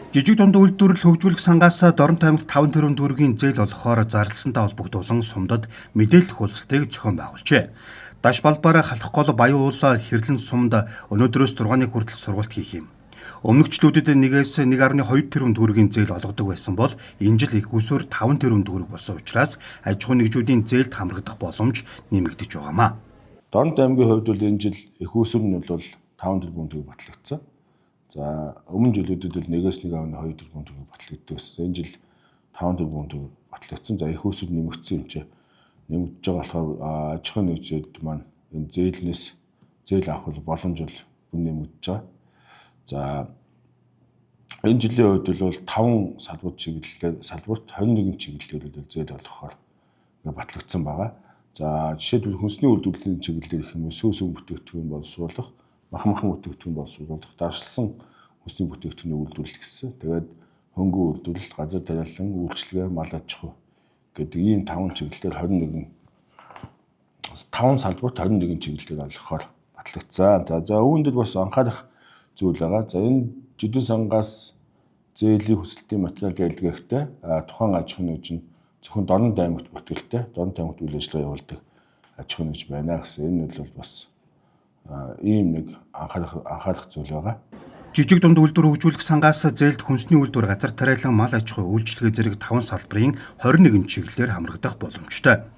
Жижиг дунд үйлдвэрлэл хөгжүүлэх сангаас Дорнот аймагт 5 тэрбум төгрөгийн зээл олгохоор зарласантай холбогдуулан сумдад мэдээлэл хуудсыг зохион байгуулжээ. Даш балбаараа халах гол баян уулаа хэрлэн сумд өнөөдрөөс 6-ны хүртэл сургалт хийх юм. Өмнөгчлүүдэд 1-1.2 тэрбум төгрөгийн зээл олгодог байсан бол энэ жил их усөөр 5 тэрбум төгрөг болсон учраас аж ахуй нэгжүүдийн зээлд хамрагдах боломж нэмэгдэж байгаамаа. Дорнот аймгийн хувьд бол энэ жил их усөр нь бол 5 тэрбум төгрөг батлагдсан. За өмнө жилүүдэд бол 1-1.2 тэрбум төгрөг батлагддаг байсан. Энэ жил 5 тэрбум төгрөг батлагдсан. За их усөр нэмэгдсэн юм чи нэмэгдэж байгаа болохоор аж ахуй нэгжүүд маань энэ зээл авах боломж бол бүр нэмэгдэж байгаа. За энэ жилийн хувьд бол 5 салбарт 21 чиглэлээр зээл олгохоор батлагдсан байгаа. За жишээлбэл хүнсний үйлдвэрлэлийн чиглэлээр гэх юм уу сүүсүн бүтээгдэхүүн боловсруулах, махан бүтээгдэхүүн боловсруулах, даршилсан хүнсний бүтээгдэхүүн үйлдвэрлэх гэсэн. Тэгээд хөнгөн үйлдвэрлэлт, газар тариалан, үйлчлэгээ, мал аж ахуй гэдэг ийм 5 чиглэлээр 5 салбарт 21 чиглэлээр олгохоор батлагдсан. За үүнд л бас анхаарах зүйл байгаа. За энэ жидэн сангаас зээлийн хүсэлтийн материал дэлгэхдээ тухайн аж ахуй нэгж нь зөвхөн Дорнот аймагт бүтээлтэй Дорнот аймагт үйл ажиллагаа явуулдаг аж ахуй нэгж байна гэсэн энэ бол бас ийм нэг анхаарах зүйл байгаа. Жижиг дунд үйлдвэр хөгжүүлэх сангаас зээлд хүнсний үйлдвэр, газар тариалан, мал аж ахуй, үйлчлэгээ зэрэг 5 салбарын 21 чиглэлээр хамрагдах боломжтой.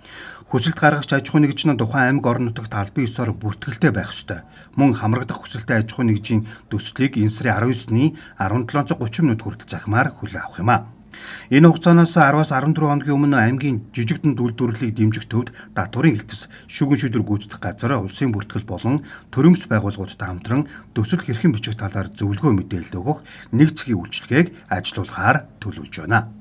Хүсэлт гаргагч аж ахуй нэгж нь тухайн аймаг орон нутагт албан ёсоор бүртгэлтэй байх ёстой. Мөн хамрагдах хүсэлтэй аж ахуй нэгжийн төслийг энэ сарын 19-ний 17:30 минут хүртэл захимаар хүлээн авах юм а. Энэ хугацаанаас 10-аас 14 хоногийн өмнө аймгийн жижиг дунд үйлдвэрлэлийг дэмжих төвд татварын хэлтс, шүүгэн шийдвэр гүйцэтгэх газар, улсын бүртгэл болон төрөмс байгууллагуудтай хамтран төсөл хэрхэн бичих талаар зөвлөгөө мэдээлэл өгөх нэг цагийн үйлчилгээг ажилуулахаар төлөвлөж байна.